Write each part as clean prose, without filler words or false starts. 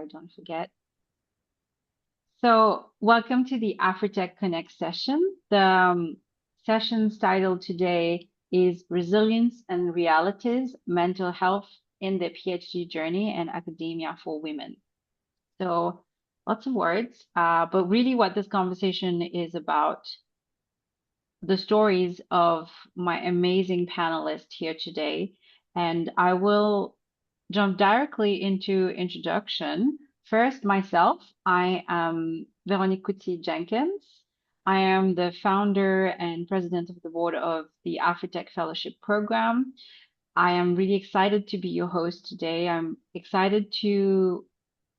don't forget. So welcome to the AfriTech Connect session. The session's title today is Resilience and Realities, Mental Health in the PhD Journey and Academia for Women. So lots of words, but really what this conversation is about, the stories of my amazing panelists here today. And I will jump directly into introduction. First, myself, I am Véronique Couttee-Jenkins. I am the founder and president of the board of the AfriTech Fellowship Program. I am really excited to be your host today. I'm excited to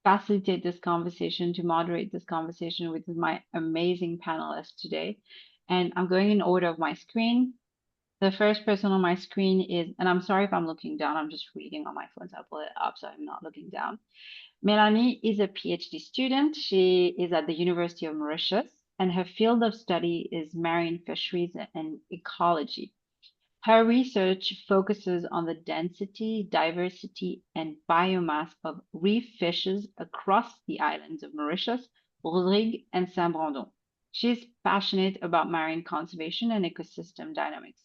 facilitate this conversation, to moderate this conversation with my amazing panelists today. And I'm going in order of my screen. The first person on my screen is, and I'm sorry if I'm looking down, I'm just reading on my phone, so I'll pull it up so I'm not looking down. Melanie is a PhD student. She is at the University of Mauritius, and her field of study is marine fisheries and ecology. Her research focuses on the density, diversity, and biomass of reef fishes across the islands of Mauritius, Rodrigue, and Saint-Brandon. She is passionate about marine conservation and ecosystem dynamics.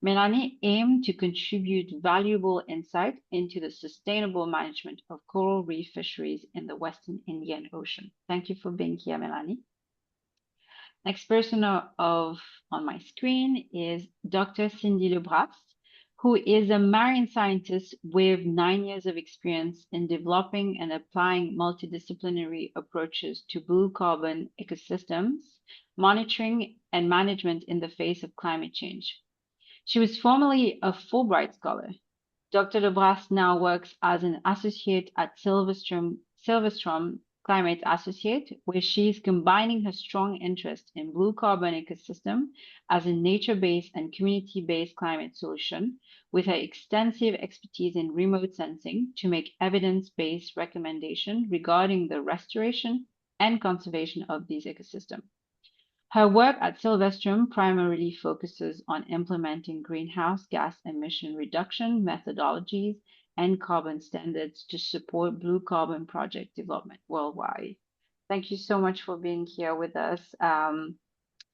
Melanie aimed to contribute valuable insight into the sustainable management of coral reef fisheries in the Western Indian Ocean. Thank you for being here, Melanie. Next person on my screen is Dr. Cindy Lebras, who is a marine scientist with 9 years of experience in developing and applying multidisciplinary approaches to blue carbon ecosystems, monitoring and management in the face of climate change. She was formerly a Fulbright scholar. Dr. Lebras now works as an associate at Silverstrom Climate Associate, where she is combining her strong interest in blue carbon ecosystem as a nature-based and community-based climate solution with her extensive expertise in remote sensing to make evidence-based recommendation regarding the restoration and conservation of these ecosystems. Her work at Silverstrom primarily focuses on implementing greenhouse gas emission reduction methodologies and carbon standards to support blue carbon project development worldwide. Thank you so much for being here with us,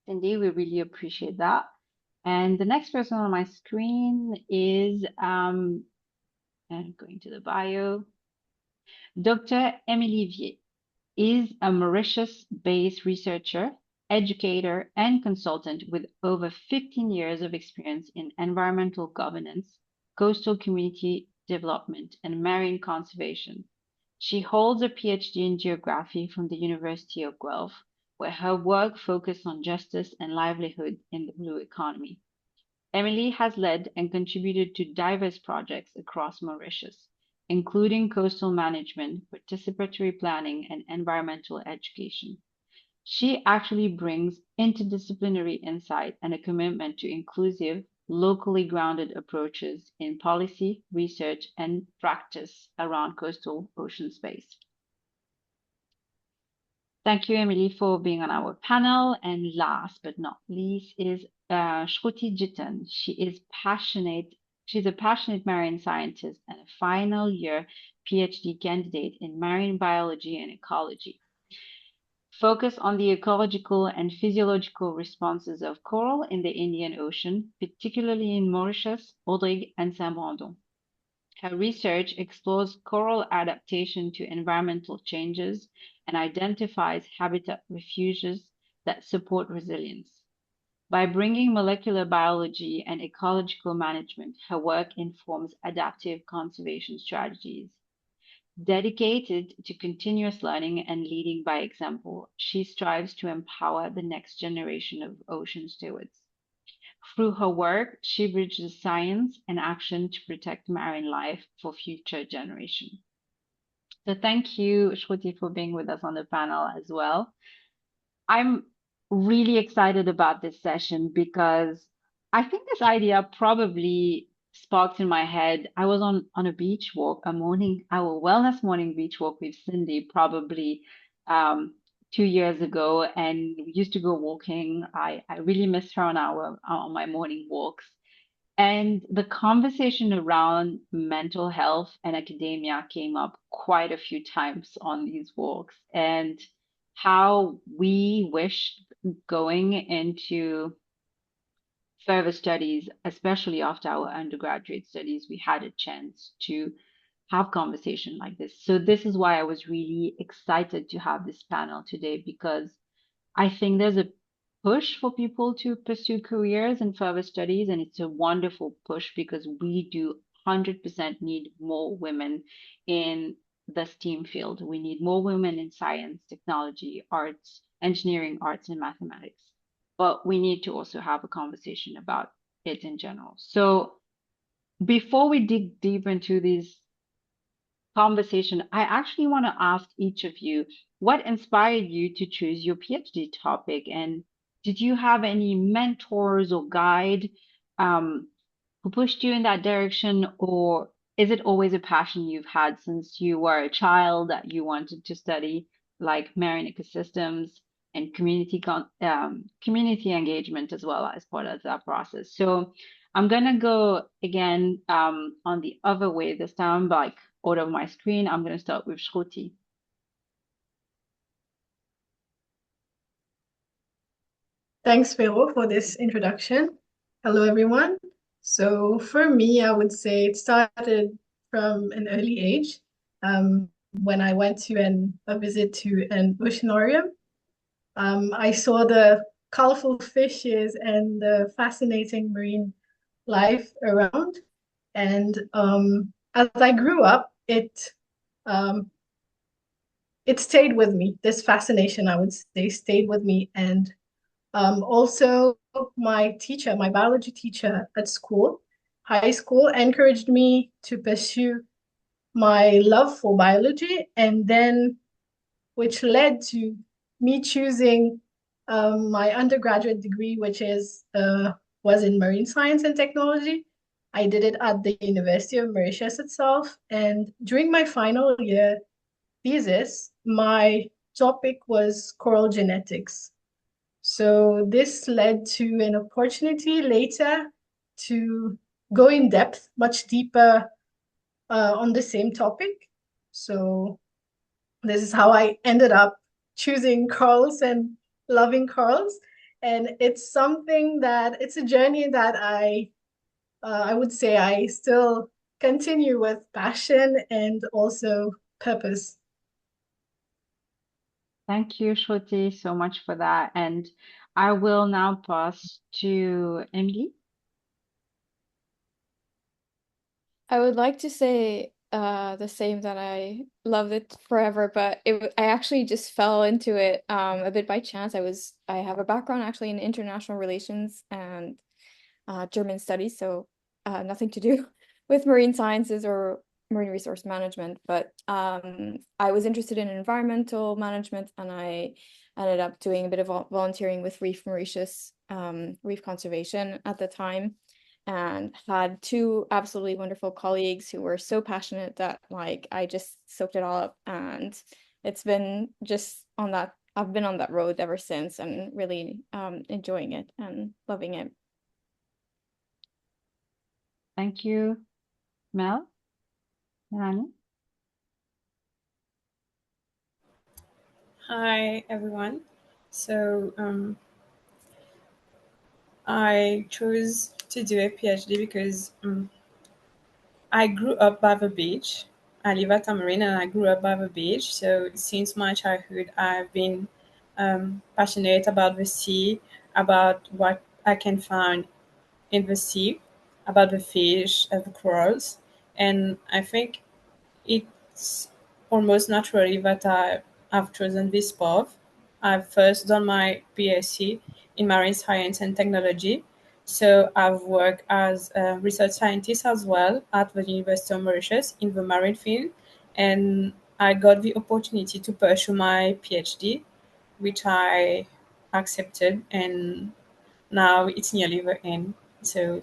Cindy. We really appreciate that. And the next person on my screen is, and going to the bio, Dr. Emily Vier is a Mauritius-based researcher, educator, and consultant with over 15 years of experience in environmental governance, coastal community development, and marine conservation. She holds a PhD in geography from the University of Guelph, where her work focused on justice and livelihood in the blue economy. Emily has led and contributed to diverse projects across Mauritius, including coastal management, participatory planning, and environmental education. She actually brings interdisciplinary insight and a commitment to inclusive, locally grounded approaches in policy, research, and practice around coastal ocean space. Thank you, Emily, for being on our panel. And last but not least is Shruti Jitan. She's a passionate marine scientist and a final year PhD candidate in marine biology and ecology. Focus on the ecological and physiological responses of coral in the Indian Ocean, particularly in Mauritius, Rodrigue, and Saint-Brandon. Her research explores coral adaptation to environmental changes and identifies habitat refuges that support resilience. By bringing molecular biology and ecological management, her work informs adaptive conservation strategies. Dedicated to continuous learning and leading by example, she strives to empower the next generation of ocean stewards. Through her work, she bridges science and action to protect marine life for future generations. So thank you, Shruti, for being with us on the panel as well. I'm really excited about this session because I think this idea probably sparked in my head. I was on a beach walk, our wellness morning beach walk with Cindy probably 2 years ago, and we used to go walking. I really miss her on my morning walks. And the conversation around mental health and academia came up quite a few times on these walks, and how we wished going into further studies, especially after our undergraduate studies, we had a chance to have conversation like this. So this is why I was really excited to have this panel today, because I think there's a push for people to pursue careers and further studies, and it's a wonderful push because we do 100% need more women in the STEAM field. We need more women in science, technology, arts, engineering, arts, and mathematics. But we need to also have a conversation about it in general. So before we dig deep into these conversation, I actually want to ask each of you what inspired you to choose your PhD topic, and did you have any mentors or guide um, who pushed you in that direction, or is it always a passion you've had since you were a child that you wanted to study, like marine ecosystems and community engagement as well as part of that process? So I'm gonna go again on the other way this time, like out of my screen. I'm gonna start with Shruti. Thanks, Vero, for this introduction. Hello, everyone. So for me, I would say it started from an early age, when I went to a visit to an oceanarium. I saw the colorful fishes and the fascinating marine life around. And as I grew up, um, it stayed with me. This fascination, I would say, stayed with me. And also, my teacher, my biology teacher at school, high school, encouraged me to pursue my love for biology, and then which led to me choosing my undergraduate degree, which was in marine science and technology. I did it at the University of Mauritius itself, and during my final year thesis, my topic was coral genetics. So this led to an opportunity later to go in depth, much deeper on the same topic. So this is how I ended up choosing corals and loving corals. And it's something that it's a journey that I would say I still continue with passion and also purpose. Thank you, Shruti, so much for that. And I will now pass to Emily. I would like to say the same, that I loved it forever, but I actually just fell into it a bit by chance. I have a background actually in international relations and German studies, so nothing to do with marine sciences or marine resource management. But I was interested in environmental management, and I ended up doing a bit of volunteering with Reef Mauritius, reef conservation at the time, and had two absolutely wonderful colleagues who were so passionate that like I just soaked it all up, and it's been just on that I've been on that road ever since, and really enjoying it and loving it. Thank you, Melanie. Hi, everyone. So I chose to do a PhD because I grew up by the beach. I live at Tamarind and I grew up by the beach. So since my childhood, I've been passionate about the sea, about what I can find in the sea, about the fish, the corals. And I think it's almost naturally that I've chosen this path. I've first done my BSc in marine science and technology. So I've worked as a research scientist as well at the University of Mauritius in the marine field. And I got the opportunity to pursue my PhD, which I accepted. And now it's nearly the end. So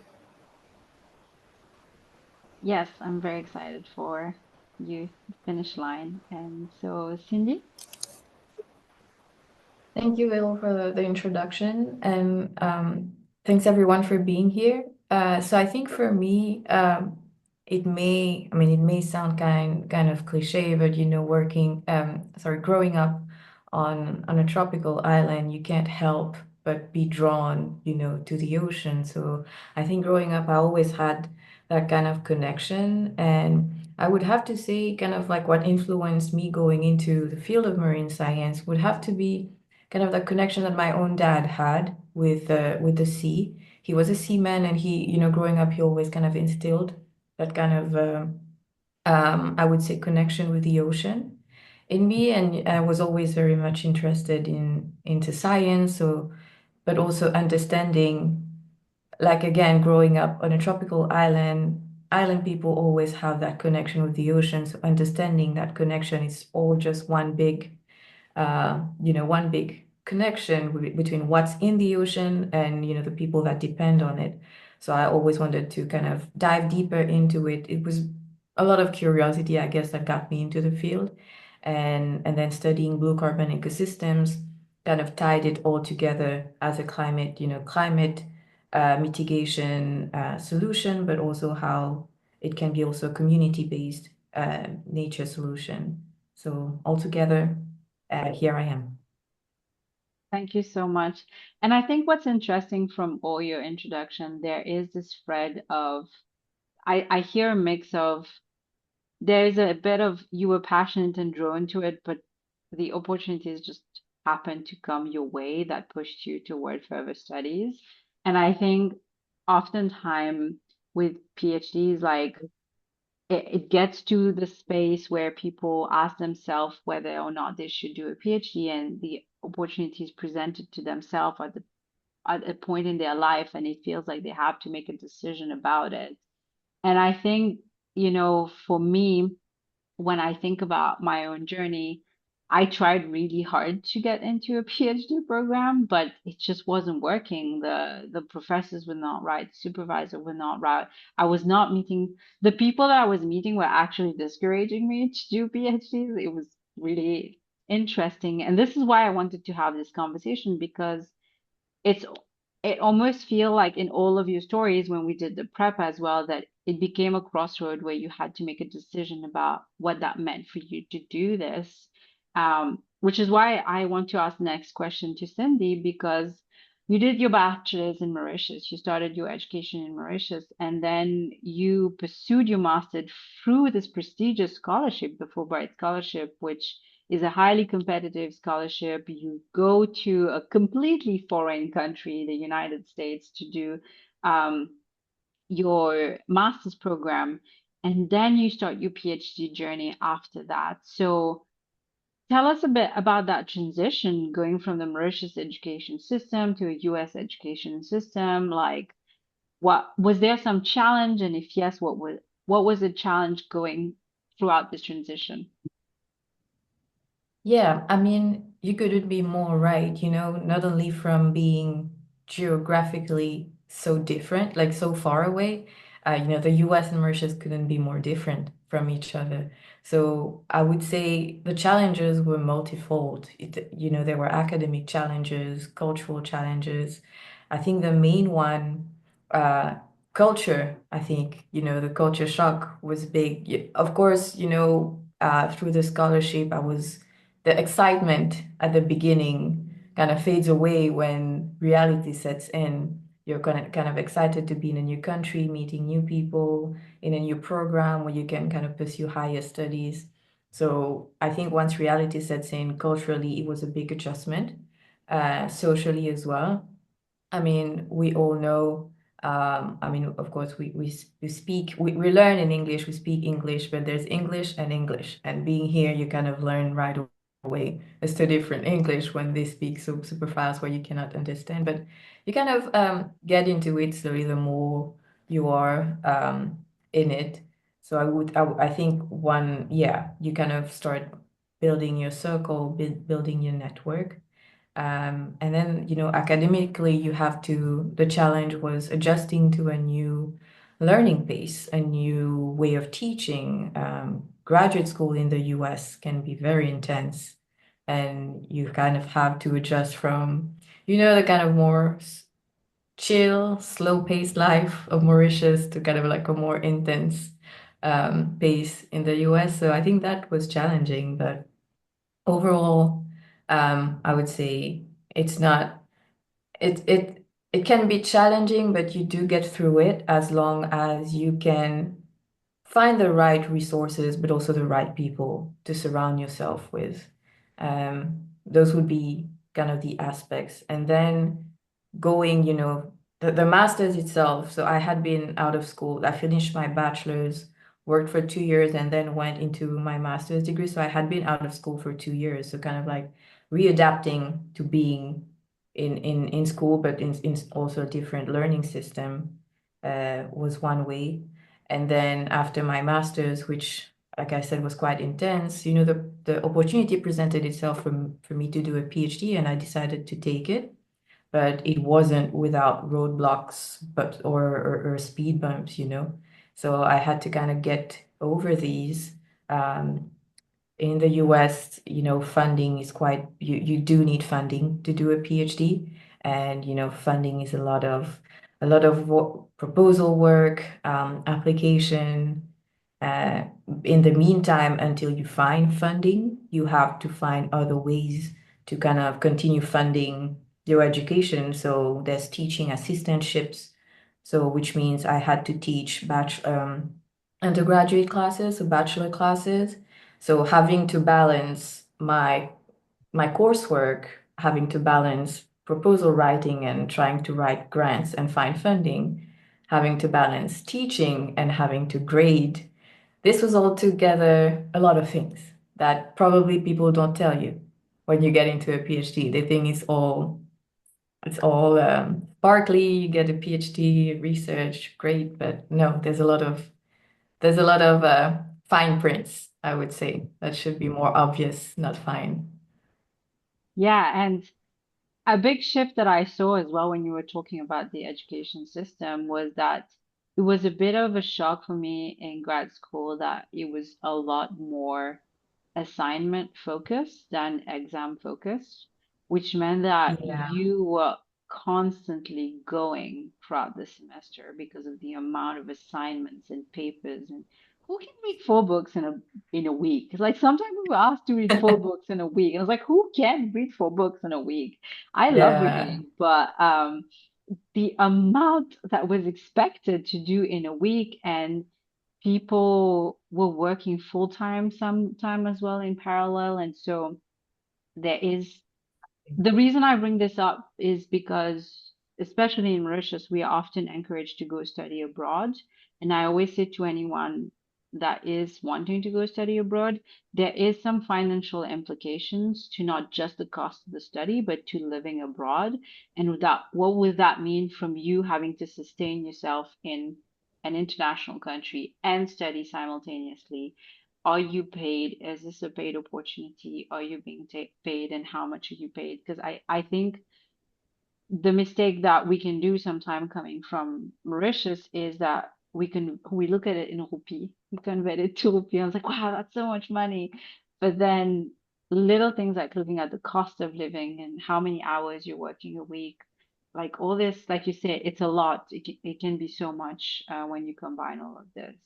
Yes, I'm very excited for you, finish line. And so, Cindy. Thank you, Will, for the introduction, and thanks everyone for being here. So I think for me, it may sound kind of cliche, but growing up on a tropical island, you can't help but be drawn, to the ocean. So I think growing up, I always had that kind of connection, and I would have to say, kind of like what influenced me going into the field of marine science would have to be kind of the connection that my own dad had with the sea. He was a seaman, and growing up, he always kind of instilled that kind of, I would say, connection with the ocean in me. And I was always very much interested into science, but also understanding, like again, growing up on a tropical island people always have that connection with the ocean. So understanding that connection is all just one big connection between what's in the ocean and, the people that depend on it. So I always wanted to kind of dive deeper into it. It was a lot of curiosity, I guess, that got me into the field. And then studying blue carbon ecosystems kind of tied it all together as a climate mitigation solution, but also how it can be also a community-based nature solution. So altogether, here I am. Thank you so much. And I think what's interesting from all your introduction, there is this thread of, I hear a mix of, there's a bit of you were passionate and drawn to it, but the opportunities just happened to come your way that pushed you toward further studies. And I think oftentimes with PhDs, like it gets to the space where people ask themselves whether or not they should do a PhD, and the opportunities presented to themselves at a point in their life, and it feels like they have to make a decision about it. And I think, for me, when I think about my own journey, I tried really hard to get into a PhD program, but it just wasn't working. The professors were not right, the supervisor were not right. I was not meeting the people that I was meeting were actually discouraging me to do PhDs. It was really interesting. And this is why I wanted to have this conversation, because it's it almost feel like in all of your stories when we did the prep as well, that it became a crossroad where you had to make a decision about what that meant for you to do this. Which is why I want to ask the next question to Cindy, because you did your bachelor's in Mauritius, you started your education in Mauritius, and then you pursued your master's through this prestigious scholarship, the Fulbright Scholarship, which is a highly competitive scholarship. You go to a completely foreign country, the United States, to do your master's program, and then you start your PhD journey after that. So tell us a bit about that transition going from the Mauritius education system to a US education system. Like, what was there some challenge? And if yes, what was the challenge going throughout this transition? Yeah, I mean, you couldn't be more right, not only from being geographically so different, like so far away, the US and Mauritius couldn't be more different from each other. So I would say the challenges were multifold. There were academic challenges, cultural challenges. I think the main one, uh, culture, I think, the culture shock was big. Of course, through the scholarship, the excitement at the beginning kind of fades away when reality sets in. You're kind of excited to be in a new country, meeting new people in a new program where you can kind of pursue higher studies. So I think once reality sets in culturally, it was a big adjustment, socially as well. I mean, we all know, of course, we learn in English, we speak English, but there's English and English. And being here, you kind of learn right away as to different English when they speak so super fast where you cannot understand. But you kind of get into it slowly the more you are in it. So I think yeah, you kind of start building your circle, building your network. And then, academically, the challenge was adjusting to a new learning pace, a new way of teaching. Graduate school in the US can be very intense, and you kind of have to adjust from, the kind of more chill, slow-paced life of Mauritius to kind of like a more intense pace in the US. So I think that was challenging, but overall, I would say it's not it can be challenging, but you do get through it as long as you can find the right resources, but also the right people to surround yourself with. Those would be kind of the aspects. And then going, the master's itself. So I had been out of school. I finished my bachelor's, worked for 2 years, and then went into my master's degree. So I had been out of school for 2 years. So kind of like readapting to being in school, but in also a different learning system was one way. And then after my master's, which, like I said, was quite intense, the opportunity presented itself for me to do a PhD, and I decided to take it. But it wasn't without roadblocks, or speed bumps. So I had to kind of get over these. In the US, funding is you do need funding to do a PhD. And, funding is a lot of proposal work, application. Uh, in the meantime, until you find funding, you have to find other ways to kind of continue funding your education. So there's teaching assistantships. So which means I had to teach undergraduate classes, so bachelor classes. So having to balance my coursework, having to balance proposal writing and trying to write grants and find funding, having to balance teaching and having to grade. This was all together a lot of things that probably people don't tell you when you get into a PhD. They think it's all sparkly. You get a PhD, research, great, but no, there's a lot of fine prints, I would say, that should be more obvious, not fine. Yeah, and a big shift that I saw as well when you were talking about the education system was that it was a bit of a shock for me in grad school that it was a lot more assignment focused than exam focused, which meant that Yeah, you were constantly going throughout the semester because of the amount of assignments and papers. And who can read 4 books in a week? Like sometimes we were asked to read 4 books in a week. And I was like, who can read 4 books in a week? I love yeah, reading, but the amount that was expected to do in a week, and people were working full time sometime as well in parallel. And so there is the reason I bring this up is because, especially in Mauritius, we are often encouraged to go study abroad. And I always say to anyone that is wanting to go study abroad, there is some financial implications to not just the cost of the study, but to living abroad. And with that, what would that mean from you having to sustain yourself in an international country and study simultaneously? Are you paid? Is this a paid opportunity? Are you being paid, and how much are you paid? Because I think the mistake that we can do sometime coming from Mauritius is that we look at it in rupee, we convert it to rupee. I was like, wow, that's so much money. But then little things like looking at the cost of living and how many hours you're working a week, like all this, like you said, it's a lot. It can be so much when you combine all of this.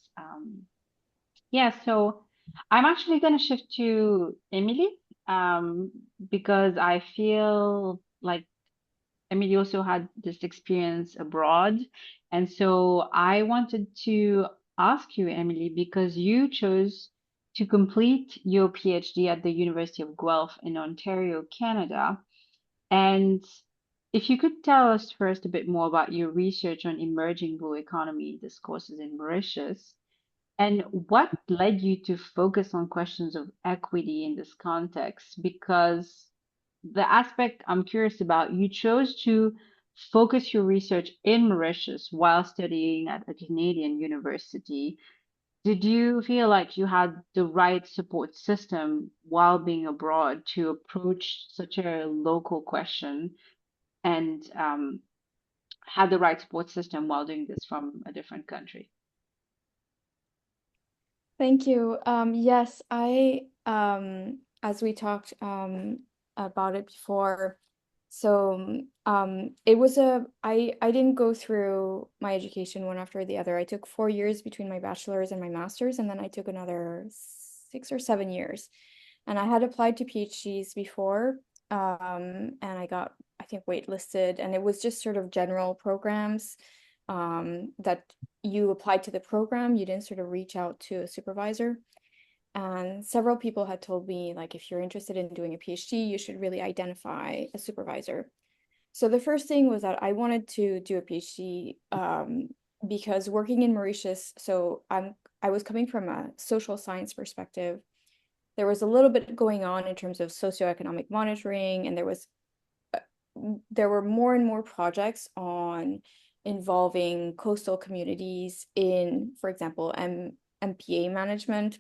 Yeah, so I'm actually going to shift to Emily, um, because I feel like Emily also had this experience abroad. And so I wanted to ask you, Emily, because you chose to complete your PhD at the University of Guelph in Ontario, Canada. And if you could tell us first a bit more about your research on emerging blue economy discourses in Mauritius. And what led you to focus on questions of equity in this context? Because the aspect I'm curious about, you chose to focus your research in Mauritius while studying at a Canadian university. Did you feel like you had the right support system while being abroad to approach such a local question, and had the right support system while doing this from a different country? Thank you. Yes, I as we talked about it before, So I didn't go through my education one after the other. I took 4 years between my bachelor's and my master's, and then I took another 6 or 7 years. And I had applied to PhDs before, and I got, I think, waitlisted, and it was just sort of general programs that you applied to the program, you didn't sort of reach out to a supervisor. And several people had told me, like, if you're interested in doing a PhD, you should really identify a supervisor. So the first thing was that I wanted to do a PhD because working in Mauritius, so I was coming from a social science perspective. There was a little bit going on in terms of socioeconomic monitoring, and there were more and more projects on involving coastal communities in, for example, MPA management.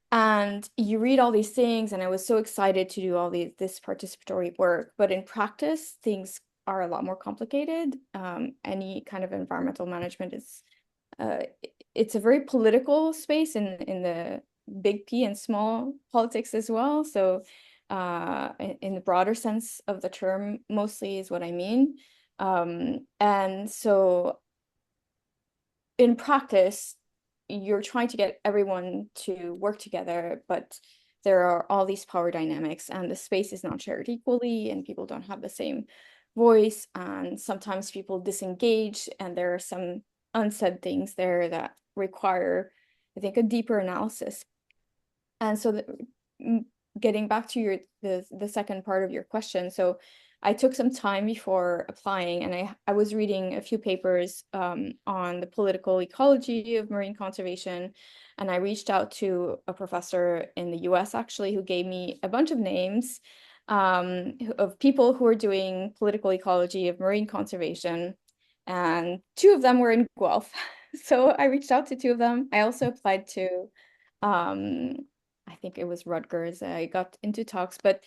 And you read all these things, and I was so excited to do all this participatory work. But in practice, things are a lot more complicated. Any kind of environmental management is, it's a very political space in the big P and small politics as well. So in the broader sense of the term, mostly is what I mean. And so in practice, you're trying to get everyone to work together, but there are all these power dynamics, and the space is not shared equally, and people don't have the same voice, and sometimes people disengage, and there are some unsaid things there that require, I think, a deeper analysis. And so getting back to the second part of your question, so I took some time before applying, and I was reading a few papers on the political ecology of marine conservation, and I reached out to a professor in the US actually who gave me a bunch of names of people who are doing political ecology of marine conservation, and two of them were in Guelph. So I reached out to two of them. I also applied to I think it was Rutgers. I got into talks, but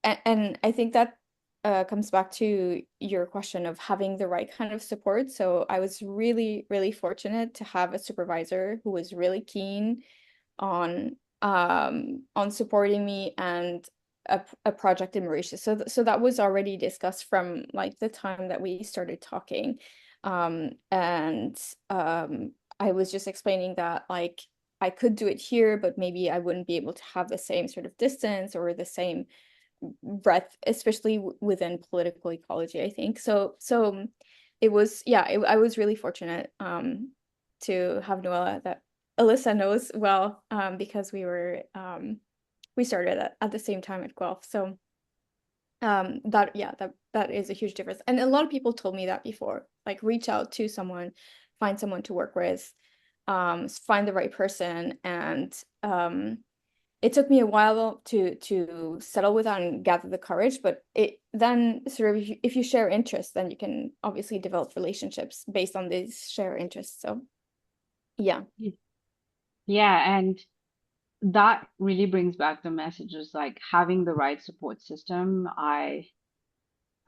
and I think that comes back to your question of having the right kind of support. So I was really, really fortunate to have a supervisor who was really keen on supporting me and a project in Mauritius. So that was already discussed from like the time that we started talking. And I was just explaining that like I could do it here, but maybe I wouldn't be able to have the same sort of distance or the same breadth, especially within political ecology, I think. So it was, yeah, I was really fortunate to have Noella that Alyssa knows well, because we started at the same time at Guelph. So that is a huge difference. And a lot of people told me that before, like reach out to someone, find someone to work with, find the right person. And it took me a while to settle with that and gather the courage, but it then sort of, if you share interests, then you can obviously develop relationships based on these shared interests. So yeah. Yeah, and that really brings back the messages like having the right support system. I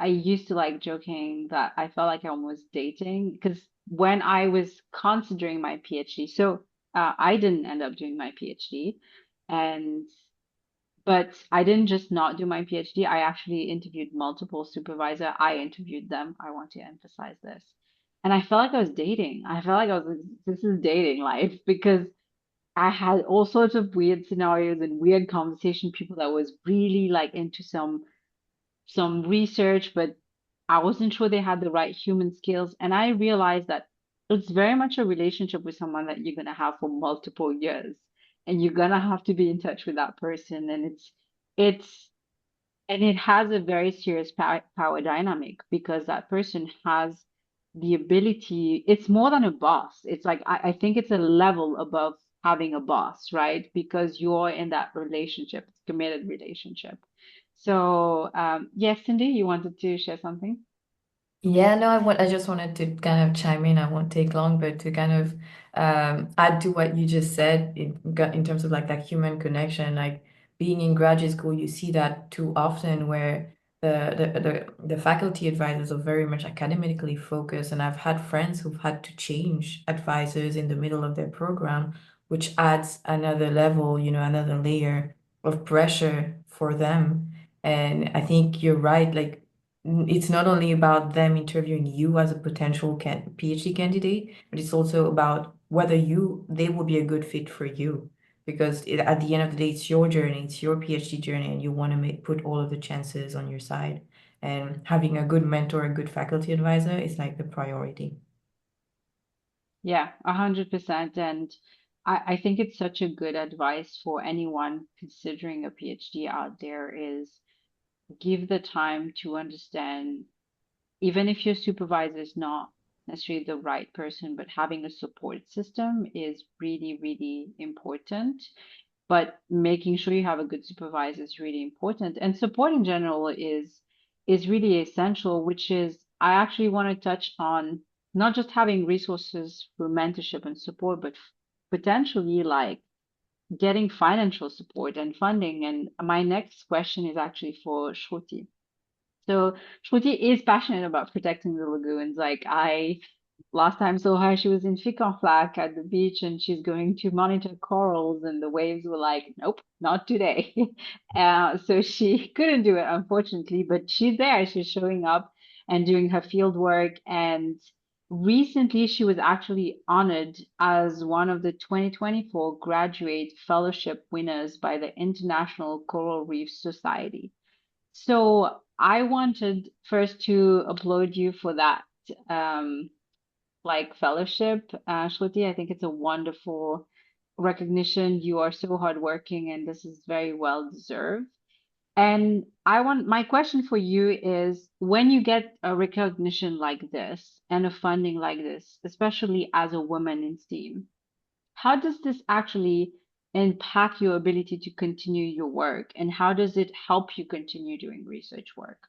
used to like joking that I felt like I was dating because when I was considering my PhD, so I didn't end up doing my PhD, and but I didn't just not do my PhD. I actually interviewed multiple supervisor. I interviewed them. I want to emphasize this. And I felt like I was dating. I felt like I was, this is dating life because I had all sorts of weird scenarios and weird conversation, people that was really like into some research, but I wasn't sure they had the right human skills. And I realized that it's very much a relationship with someone that you're gonna have for multiple years. And you're gonna have to be in touch with that person. And it's and it has a very serious power dynamic because that person has the ability, it's more than a boss. It's like I think it's a level above having a boss, right? Because you're in that relationship, it's a committed relationship. So yes, Cindy, you wanted to share something? Yeah, no, I just wanted to kind of chime in. I won't take long, but to kind of add to what you just said in terms of like that human connection, like being in graduate school, you see that too often where the faculty advisors are very much academically focused, and I've had friends who've had to change advisors in the middle of their program, which adds another level, another layer of pressure for them. And I think you're right. Like, it's not only about them interviewing you as a potential PhD candidate, but it's also about whether they will be a good fit for you. Because at the end of the day, it's your journey, it's your PhD journey, and you want to put all of the chances on your side. And having a good mentor, a good faculty advisor is like the priority. Yeah, 100%. And I think it's such a good advice for anyone considering a PhD out there is give the time to understand, even if your supervisor is not necessarily the right person, but having a support system is really, really important. But making sure you have a good supervisor is really important. And support in general is really essential, which is I actually want to touch on not just having resources for mentorship and support, but potentially like getting financial support and funding. And my next question is actually for Shruti. So Shruti is passionate about protecting the lagoons. Like I last time saw her, she was in Flic at the beach and she's going to monitor corals, and the waves were like, nope, not today. So she couldn't do it, unfortunately, but she's there. She's showing up and doing her field work. And recently, she was actually honored as one of the 2024 graduate fellowship winners by the International Coral Reef Society. So I wanted first to applaud you for that. Like fellowship, Shruti. I think it's a wonderful recognition. You are so hardworking, and this is very well deserved. And my question for you is when you get a recognition like this and a funding like this, especially as a woman in STEAM, how does this actually impact your ability to continue your work? And how does it help you continue doing research work?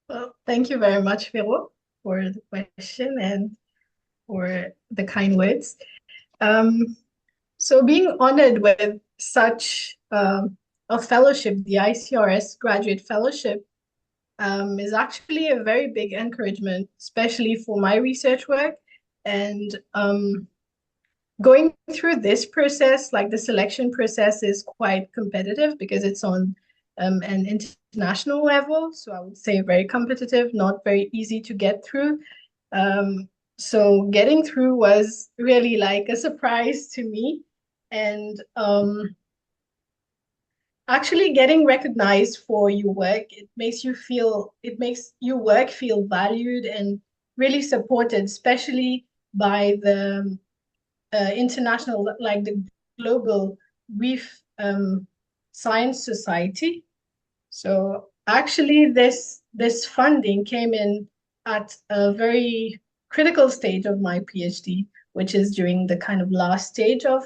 Well, thank you very much, Vero, for the question and for the kind words. So being honored with such a fellowship, the ICRS Graduate Fellowship, is actually a very big encouragement, especially for my research work. And going through this process, like the selection process is quite competitive because it's on an international level. So I would say very competitive, not very easy to get through. So getting through was really like a surprise to me. And actually getting recognized for your work, it makes your work feel valued and really supported, especially by the international, like the Global Reef Science Society. So actually this funding came in at a very critical stage of my PhD, which is during the kind of last stage of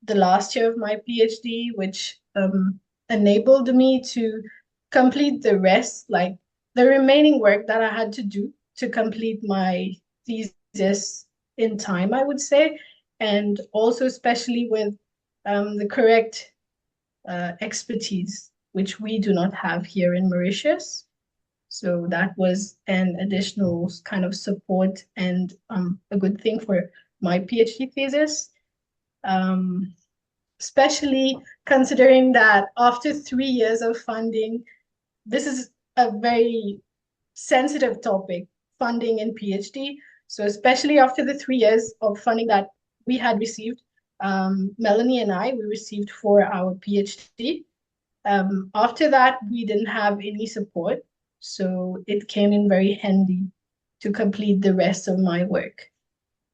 the last year of my PhD, which enabled me to complete the rest, like the remaining work that I had to do to complete my thesis in time, I would say, and also especially with the correct expertise, which we do not have here in Mauritius. So that was an additional kind of support and a good thing for my PhD thesis. Especially considering that after 3 years of funding, this is a very sensitive topic, funding in PhD. So especially after the 3 years of funding that we had received, Melanie and we received for our PhD. After that, we didn't have any support. So it came in very handy to complete the rest of my work.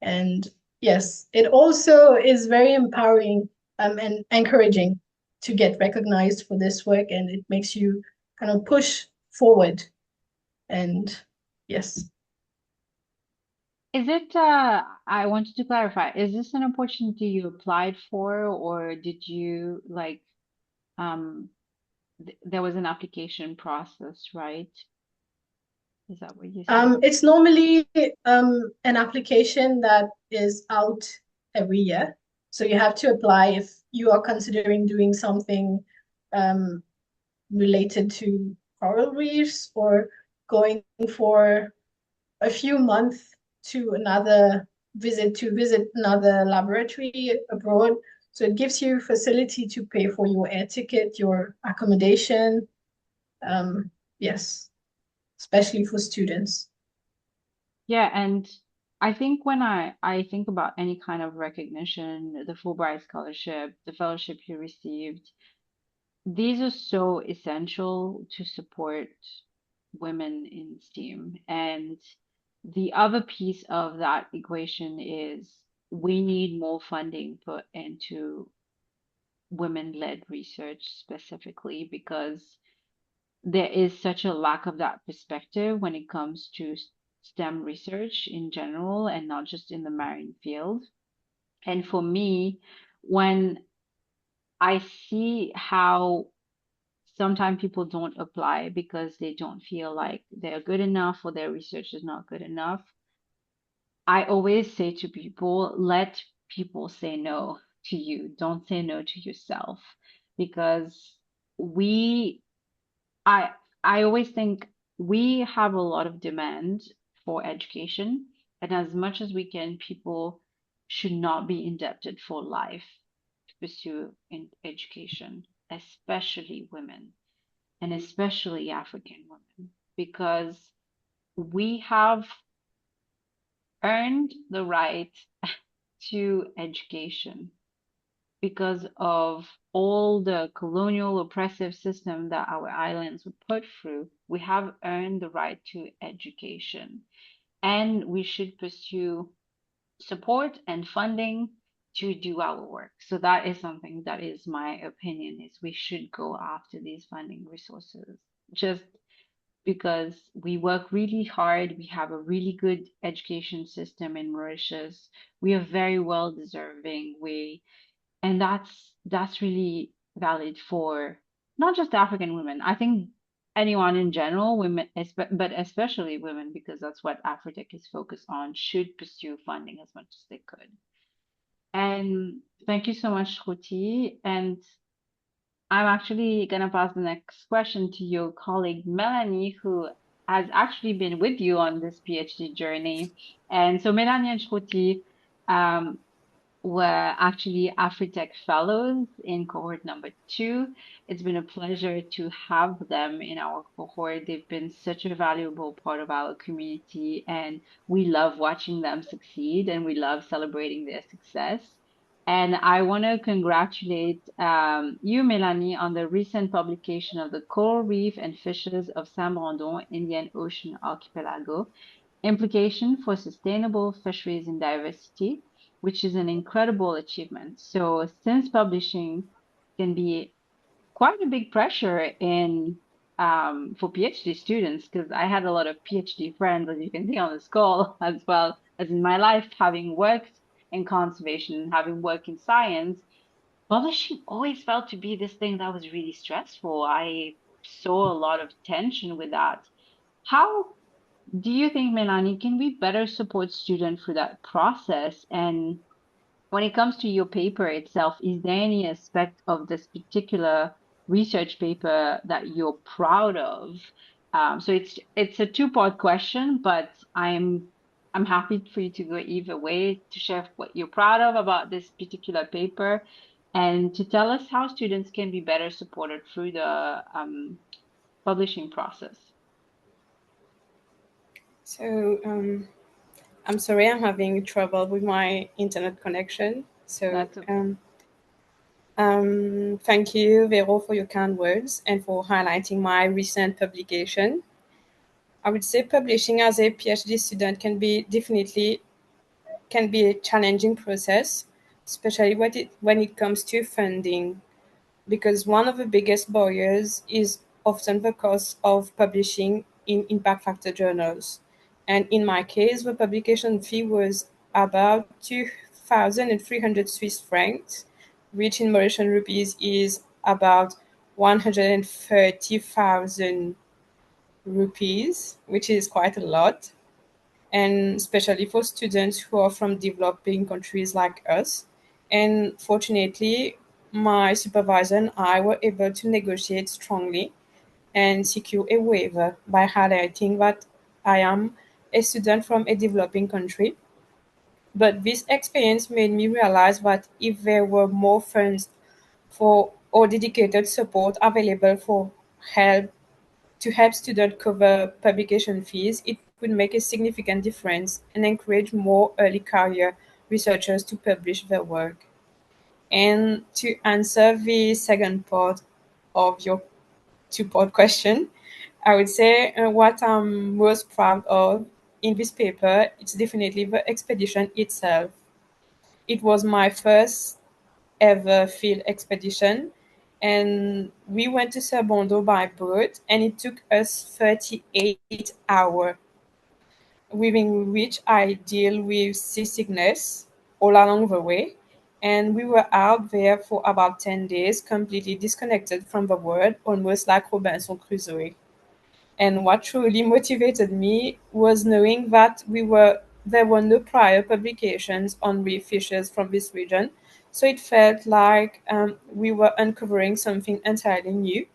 And yes, it also is very empowering and encouraging to get recognized for this work, and it makes you kind of push forward. And yes. Is it, I wanted to clarify, is this an opportunity you applied for, or did you like, there was an application process, right? Is that what you said? It's normally an application that is out every year. So you have to apply if you are considering doing something related to coral reefs or going for a few months to visit another laboratory abroad. So it gives you facility to pay for your air ticket, your accommodation. Yes, especially for students. Yeah, and I think when I think about any kind of recognition, the Fulbright scholarship, the fellowship you received, these are so essential to support women in STEAM. And the other piece of that equation is we need more funding put into women-led research specifically because there is such a lack of that perspective when it comes to STEM research in general and not just in the marine field. And for me, when I see how sometimes people don't apply because they don't feel like they're good enough or their research is not good enough, I always say to people, let people say no to you. Don't say no to yourself because we I I always think we have a lot of demand for education, and as much as we can, people should not be indebted for life to pursue in education, especially women and especially African women, because we have earned the right to education because of all the colonial oppressive system that our islands were put through. We have earned the right to education, and we should pursue support and funding to do our work. So that is something that is my opinion is we should go after these funding resources just because we work really hard. We have a really good education system in Mauritius. We are very well deserving. And that's really valid for not just African women. I think anyone in general, women, but especially women, because that's what AfriTech is focused on, should pursue funding as much as they could. And thank you so much, Ruti. And I'm actually gonna pass the next question to your colleague Melanie, who has actually been with you on this PhD journey. And so Melanie and Shruti, um, were actually AfriTech Fellows in cohort number 2. It's been a pleasure to have them in our cohort. They've been such a valuable part of our community, and we love watching them succeed and we love celebrating their success. And I want to congratulate you, Melanie, on the recent publication of the Coral Reef and Fishes of Saint-Brandon Indian Ocean Archipelago, Implication for Sustainable Fisheries and Diversity, which is an incredible achievement. So since publishing can be quite a big pressure in for PhD students, because I had a lot of PhD friends, as you can see on this call, as well as in my life, having worked in conservation, having worked in science, publishing always felt to be this thing that was really stressful. I saw a lot of tension with that. How do you think, Melanie, can we better support students through that process? And when it comes to your paper itself, is there any aspect of this particular research paper that you're proud of? So it's a two-part question, but I'm happy for you to go either way to share what you're proud of about this particular paper and to tell us how students can be better supported through the publishing process. So I'm sorry, I'm having trouble with my internet connection. So That's okay. thank you, Vero, for your kind words and for highlighting my recent publication. I would say publishing as a PhD student can be a challenging process, especially when it comes to funding, because one of the biggest barriers is often the cost of publishing in impact factor journals. And in my case, the publication fee was about 2,300 Swiss francs, which in Mauritian rupees is about 130,000 rupees, which is quite a lot, and especially for students who are from developing countries like us. And fortunately, my supervisor and I were able to negotiate strongly and secure a waiver by highlighting that I am a student from a developing country But this experience made me realize that if there were more funds for or dedicated support available for help to help students cover publication fees, it would make a significant difference and encourage more early career researchers to publish their work. And to answer the second part of your two-part question, I would say what I'm most proud of in this paper, it's definitely the expedition itself. It was my first ever field expedition, and we went to Serbondo by boat, and it took us 38 hours, within which I deal with seasickness all along the way. And we were out there for about 10 days, completely disconnected from the world, almost like Robinson Crusoe. And what truly motivated me was knowing that there were no prior publications on reef fishes from this region. So it felt like we were uncovering something entirely new.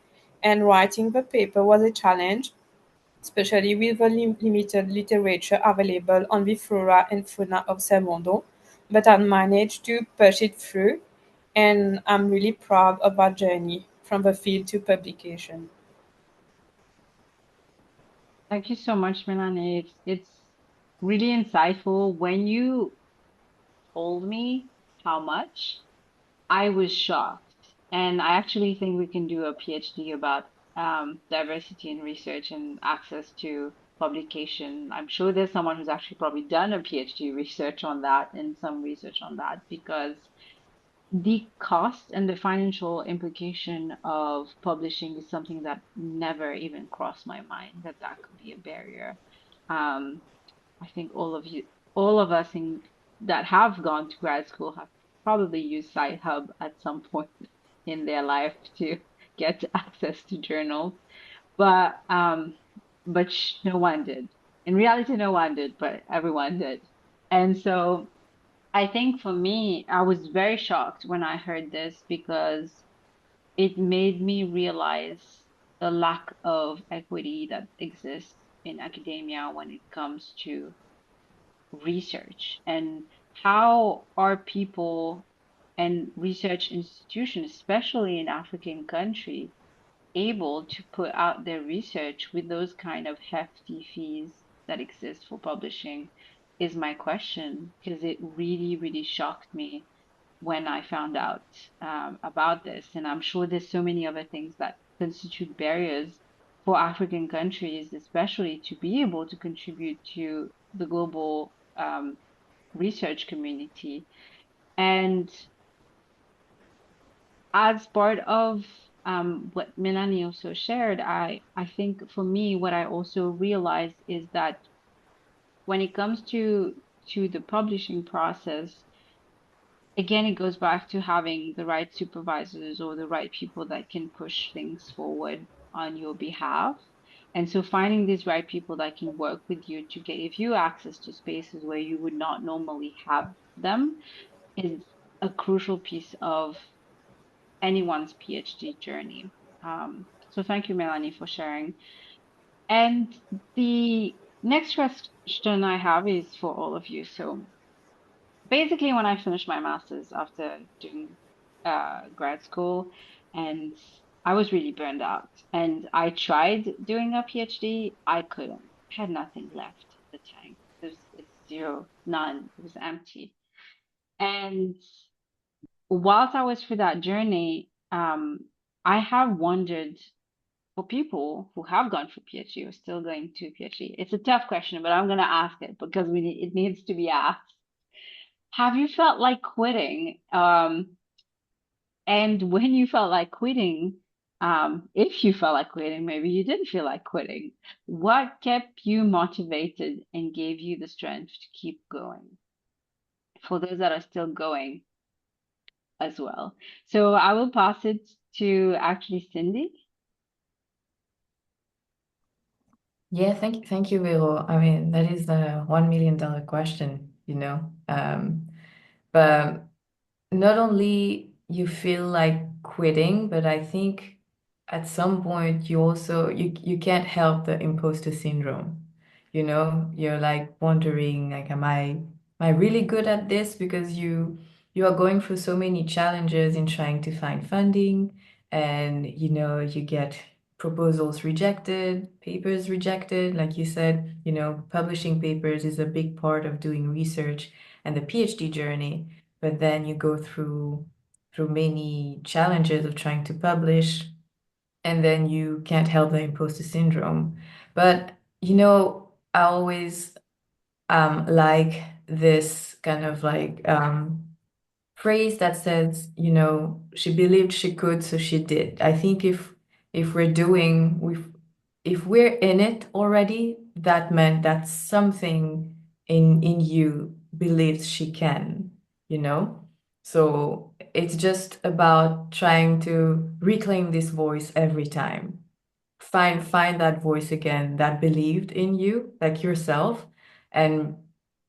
And writing the paper was a challenge, especially with the limited literature available on the flora and fauna of Sermondo. But I managed to push it through, and I'm really proud of that journey from the field to publication. Thank you so much, Melanie. It's really insightful. When you told me how much, I was shocked. And I actually think we can do a PhD about diversity in research and access to publication. I'm sure there's someone who's actually probably done a PhD research on that and some research on that, because the cost and the financial implication of publishing is something that never even crossed my mind that that could be a barrier. Um, I think all of us that have gone to grad school have probably used SciHub at some point in their life to get access to journals, but no one did. In reality, no one did, but everyone did. And so I think for me, I was very shocked when I heard this because it made me realize the lack of equity that exists in academia when it comes to research, and how are people and research institutions, especially in African countries, able to put out their research with those kind of hefty fees that exist for publishing is my question, because it really, really shocked me when I found out about this. And I'm sure there's so many other things that constitute barriers for African countries, especially to be able to contribute to the global research community. And as part of what Melanie also shared, I think for me, what I also realized is that when it comes to the publishing process, again, it goes back to having the right supervisors or the right people that can push things forward on your behalf. And so finding these right people that can work with you to give you access to spaces where you would not normally have them is a crucial piece of anyone's PhD journey. So thank you, Melanie, for sharing. And the next question I have is for all of you. So basically, when I finished my master's after doing grad school, and I was really burned out, and I tried doing a PhD, I couldn't. I had nothing left in the tank. It's zero, none. It was empty. And whilst I was through that journey, I have wondered for people who have gone for PhD or still going to PhD. It's a tough question, but I'm going to ask it because it needs to be asked. Have you felt like quitting? And when you felt like quitting, if you felt like quitting, maybe you didn't feel like quitting, what kept you motivated and gave you the strength to keep going? For those that are still going as well. So I will pass it to actually Cindy. Yeah, thank you, Vero. I mean, that is the $1 million question, you know. But not only you feel like quitting, but I think at some point you also you can't help the imposter syndrome. You know, you're like wondering, like, am I I really good at this? Because you are going through so many challenges in trying to find funding, and you get proposals rejected, papers rejected. Like you said, publishing papers is a big part of doing research and the PhD journey. But then you go through many challenges of trying to publish, and then you can't help the imposter syndrome. But I always like this kind of like phrase that says, she believed she could, so she did. I think if we're doing, if we're in it already, that meant that something in you believes she can, you know? So it's just about trying to reclaim this voice every time. Find that voice again that believed in you, like yourself, and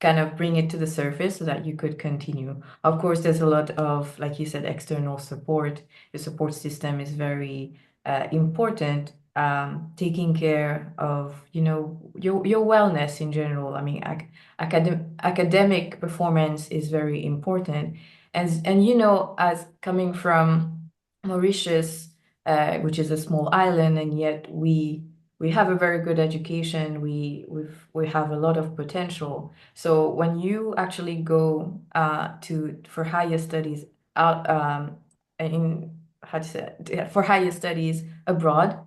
kind of bring it to the surface so that you could continue. Of course, there's a lot of, like you said, external support. The support system is very important. Taking care of, your wellness in general. I mean, academic performance is very important. And as coming from Mauritius, which is a small island, and yet we have a very good education. We have a lot of potential. So when you actually go to for higher studies out in how to say it, yeah, for higher studies abroad,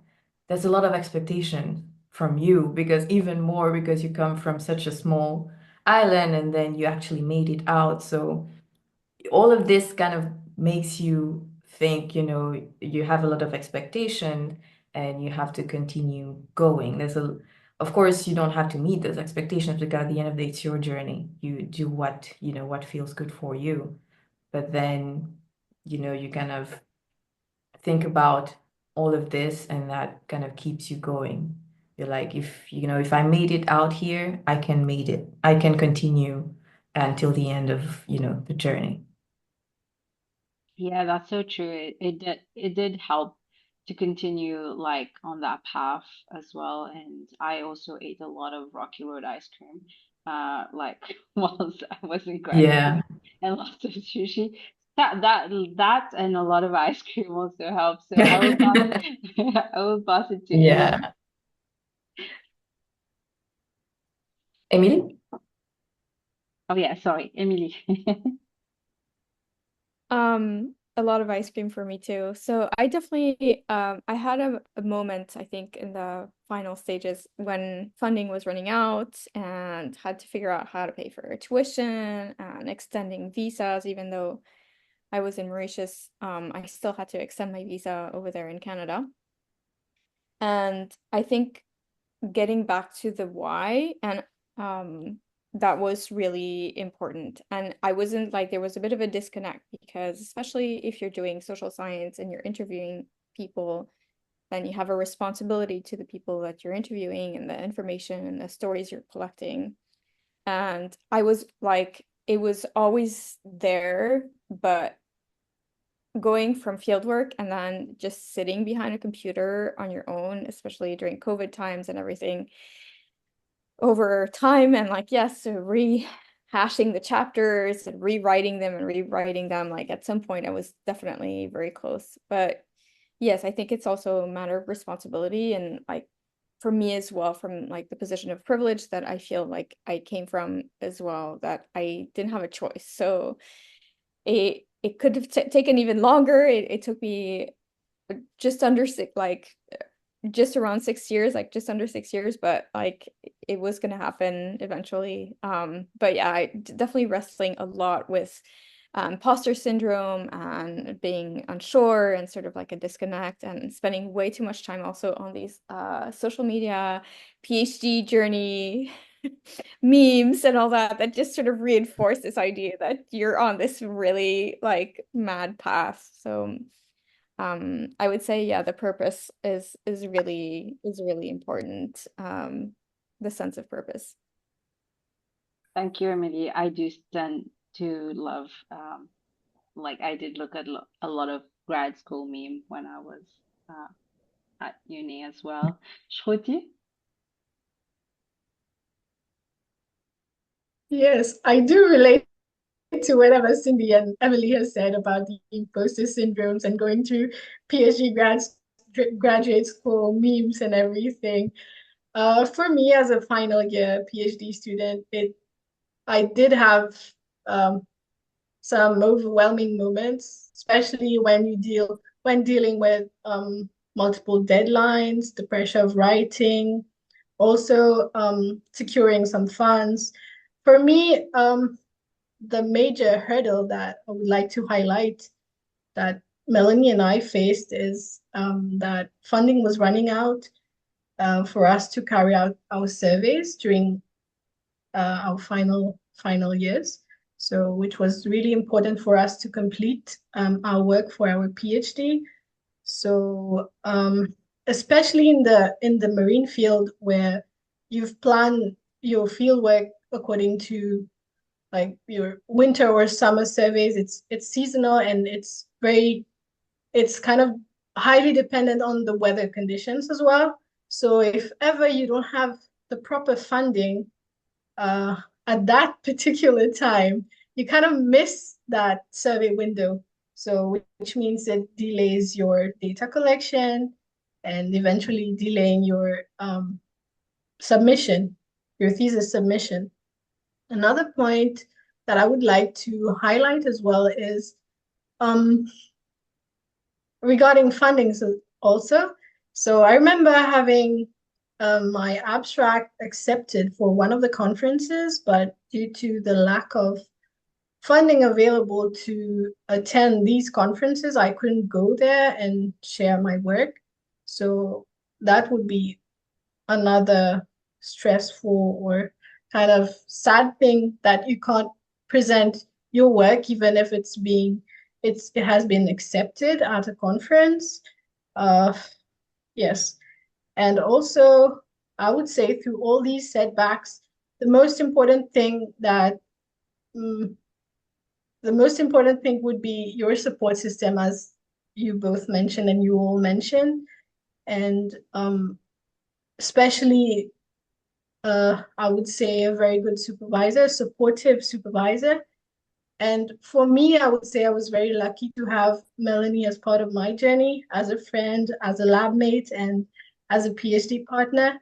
there's a lot of expectation from you, because even more because you come from such a small island and then you actually made it out. So all of this kind of makes you think, you have a lot of expectation and you have to continue going. Of course, you don't have to meet those expectations, because at the end of the day, it's your journey. You do what feels good for you. But then, you kind of think about all of this, and that kind of keeps you going. You're like, if I made it out here, I can made it. I can continue until the end of, the journey. Yeah, that's so true. It did help to continue like on that path as well. And I also ate a lot of Rocky Road ice cream, like whilst I was in grad Yeah. school, and lots of sushi. That and a lot of ice cream also helps. So I will pass I will pass it to Emily. Yeah. Emily? Oh yeah, sorry, Emily. A lot of ice cream for me too. So I definitely I had a moment, I think, in the final stages when funding was running out and had to figure out how to pay for tuition and extending visas, even though I was in Mauritius, I still had to extend my visa over there in Canada. And I think getting back to the why, and that was really important. And I wasn't like, there was a bit of a disconnect, because especially if you're doing social science and you're interviewing people, then you have a responsibility to the people that you're interviewing and the information and the stories you're collecting. And I was like, it was always there, but going from field work and then just sitting behind a computer on your own, especially during COVID times and everything, over time, and like, yes, so rehashing the chapters and rewriting them, like at some point I was definitely very close. But yes, I think it's also a matter of responsibility, and like for me as well, from like the position of privilege that I feel like I came from as well, that I didn't have a choice. So it could have taken even longer. It took me just under six, like just around 6 years, like just under 6 years, but like it was gonna happen eventually. But yeah, I definitely wrestling a lot with imposter syndrome and being unsure and sort of like a disconnect, and spending way too much time also on these social media PhD journey memes and all that just sort of reinforce this idea that you're on this really like mad path. So I would say, yeah, the purpose is really important. The sense of purpose. Thank you, Emily. I do tend to love, like I did look at a lot of grad school meme when I was uh, at uni as well. Shruti? Yes, I do relate to whatever Cindy and Emily has said about the imposter syndromes and going through PhD graduate school memes and everything. For me, as a final year PhD student, I did have um, some overwhelming moments, especially when dealing with multiple deadlines, the pressure of writing, also securing some funds. For me, the major hurdle that I would like to highlight that Melanie and I faced is that funding was running out for us to carry out our surveys during our final years. So, which was really important for us to complete our work for our PhD. So, especially in the marine field where you've planned your field work according to like your winter or summer surveys, it's seasonal and it's kind of highly dependent on the weather conditions as well. So if ever you don't have the proper funding uh, at that particular time, you kind of miss that survey window. So which means it delays your data collection and eventually delaying your submission, your thesis submission. Another point that I would like to highlight as well is um, regarding funding also. So I remember having my abstract accepted for one of the conferences, but due to the lack of funding available to attend these conferences, I couldn't go there and share my work. So that would be another stressful or kind of sad thing that you can't present your work even if it has been accepted at a conference. Uh, yes. And also, I would say through all these setbacks, the most important thing that mm, the most important thing would be your support system, as you both mentioned and you all mentioned, and especially I would say a very good supervisor, supportive supervisor. And for me, I would say I was very lucky to have Melanie as part of my journey, as a friend, as a lab mate, and as a PhD partner.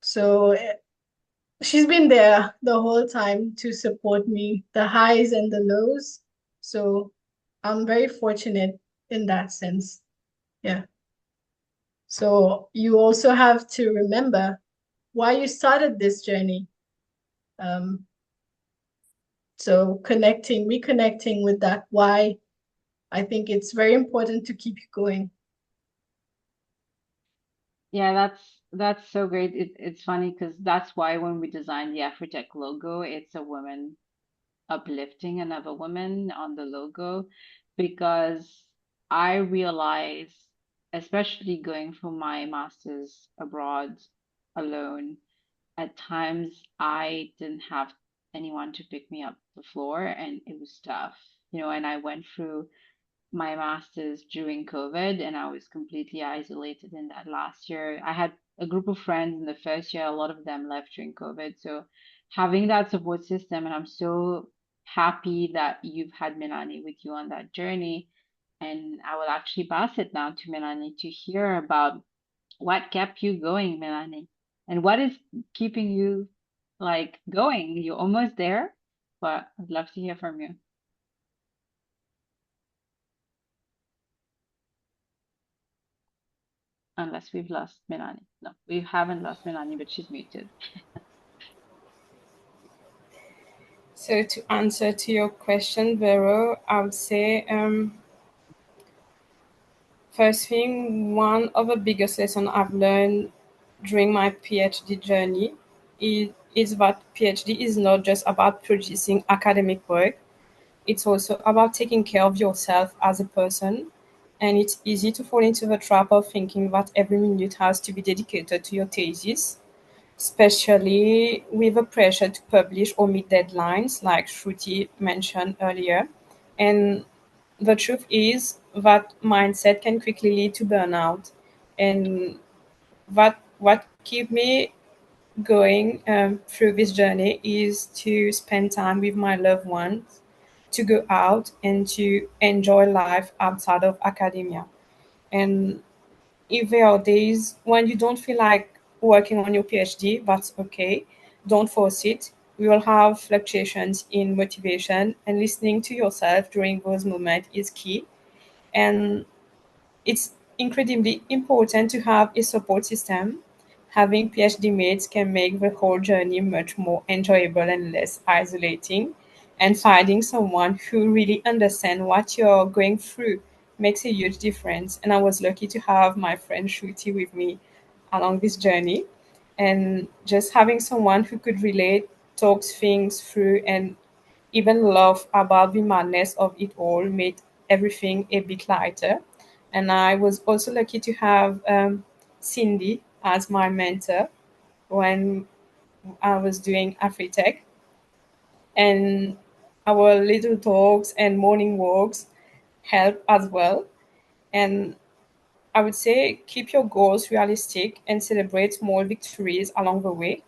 So she's been there the whole time to support me, the highs and the lows. So I'm very fortunate in that sense. Yeah. So you also have to remember why you started this journey. Um, so reconnecting with that why, I think it's very important to keep you going. Yeah, that's so great. It's funny because that's why when we designed the AfriTech logo, it's a woman uplifting another woman on the logo, because I realize, especially going for my master's abroad alone, at times I didn't have anyone to pick me up the floor, and it was tough, and I went through my master's during COVID, and I was completely isolated in that last year. I had a group of friends in the first year, a lot of them left during COVID. So having that support system, and I'm so happy that you've had Melanie with you on that journey. And I will actually pass it now to Melanie to hear about what kept you going, Melanie, and what is keeping you like going. You're almost there, but I'd love to hear from you. Unless we've lost Melanie. No, we haven't lost Melanie, but she's muted. So to answer to your question, Vero, I would say first thing, one of the biggest lessons I've learned during my PhD journey is that PhD is not just about producing academic work. It's also about taking care of yourself as a person. And it's easy to fall into the trap of thinking that every minute has to be dedicated to your thesis, especially with the pressure to publish or meet deadlines, like Shruti mentioned earlier. And the truth is that mindset can quickly lead to burnout. And what keep me going through this journey is to spend time with my loved ones, to go out and to enjoy life outside of academia. And if there are days when you don't feel like working on your PhD, that's okay. Don't force it. We will have fluctuations in motivation, and listening to yourself during those moments is key. And it's incredibly important to have a support system. Having PhD mates can make the whole journey much more enjoyable and less isolating. And finding someone who really understands what you're going through makes a huge difference. And I was lucky to have my friend Shruti with me along this journey. And just having someone who could relate, talks things through, and even laugh about the madness of it all made everything a bit lighter. And I was also lucky to have Cindy as my mentor when I was doing AfriTech. And our little talks and morning walks help as well. And I would say keep your goals realistic and celebrate small victories along the way.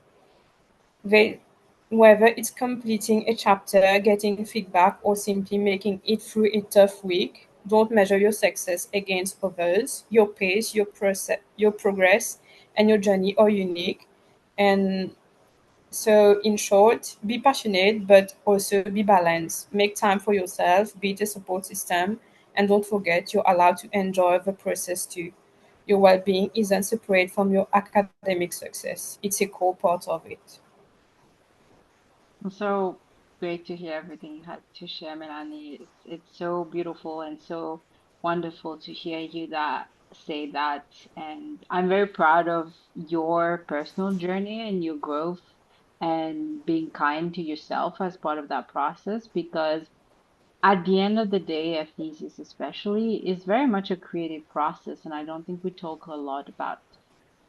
They, whether it's completing a chapter, getting feedback, or simply making it through a tough week, don't measure your success against others. Your pace, your process, your progress, and your journey are unique. And so, in short, be passionate, but also be balanced. Make time for yourself, build a support system, and don't forget you're allowed to enjoy the process too. Your well being isn't separate from your academic success, it's a core part of it. So great to hear everything you had to share, Melanie. It's so beautiful and so wonderful to hear you that say that. And I'm very proud of your personal journey and your growth and being kind to yourself as part of that process because at the end of the day, a thesis especially is very much a creative process. And I don't think we talk a lot about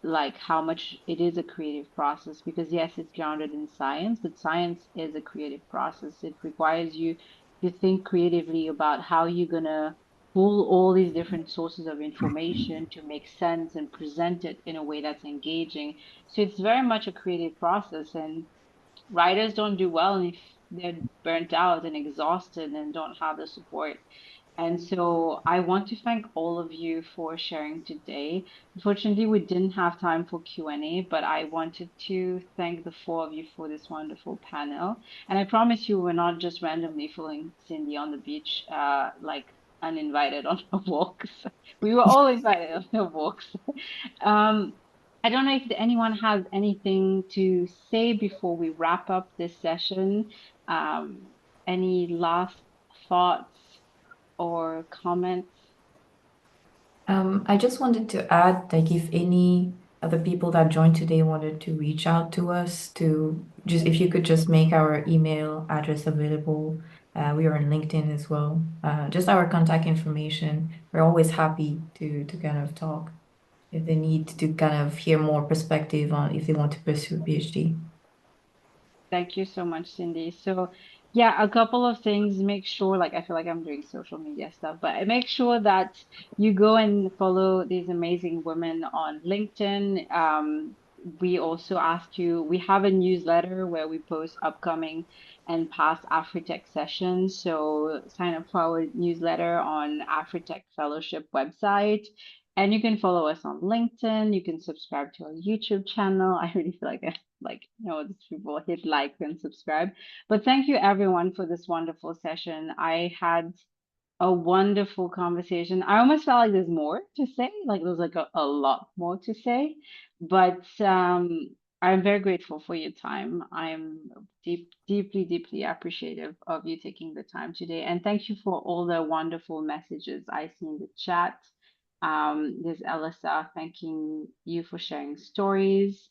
like how much it is a creative process because yes, it's grounded in science, but science is a creative process. It requires you to think creatively about how you're gonna pull all these different sources of information to make sense and present it in a way that's engaging. So it's very much a creative process, and writers don't do well if they're burnt out and exhausted and don't have the support. And so I want to thank all of you for sharing today. Unfortunately, we didn't have time for Q&A, but I wanted to thank the four of you for this wonderful panel. And I promise you, we're not just randomly following Cindy on the beach, like uninvited on her walks. We were all invited on her walks. Um, I don't know if anyone has anything to say before we wrap up this session. Um, any last thoughts or comments? I just wanted to add, like, if any other people that joined today wanted to reach out to us, to just if you could just make our email address available. We are on LinkedIn as well. Just our contact information. We're always happy to kind of talk if they need to kind of hear more perspective on if they want to pursue a PhD. Thank you so much, Cindy. So, yeah, a couple of things. Make sure, like, I feel like I'm doing social media stuff, but make sure that you go and follow these amazing women on LinkedIn. We also ask you, we have a newsletter where we post upcoming and past AfriTech sessions. So, sign up for our newsletter on AfriTech Fellowship website. And you can follow us on LinkedIn. You can subscribe to our YouTube channel. I really feel like these people hit like and subscribe. But thank you everyone for this wonderful session. I had a wonderful conversation. I almost felt like there's more to say, like there's like a lot more to say, but I'm very grateful for your time. I'm deeply appreciative of you taking the time today, and thank you for all the wonderful messages I see in the chat. There's Elisa thanking you for sharing stories.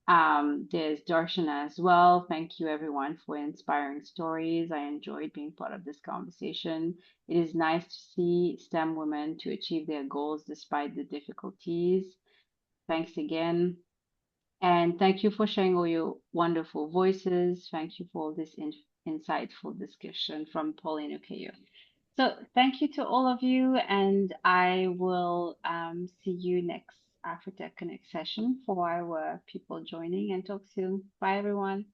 There's Darshana as well. Thank you everyone for inspiring stories. I enjoyed being part of this conversation. It is nice to see STEM women to achieve their goals despite the difficulties. Thanks again. And thank you for sharing all your wonderful voices. Thank you for this insightful discussion from Pauline Okayo. So thank you to all of you, and I will see you next AfriTech Connect session for our people joining, and talk soon. Bye, everyone.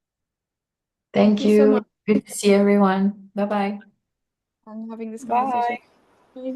Thank you so much you. Good to see everyone. Bye-bye. for having this Bye. conversation. Bye.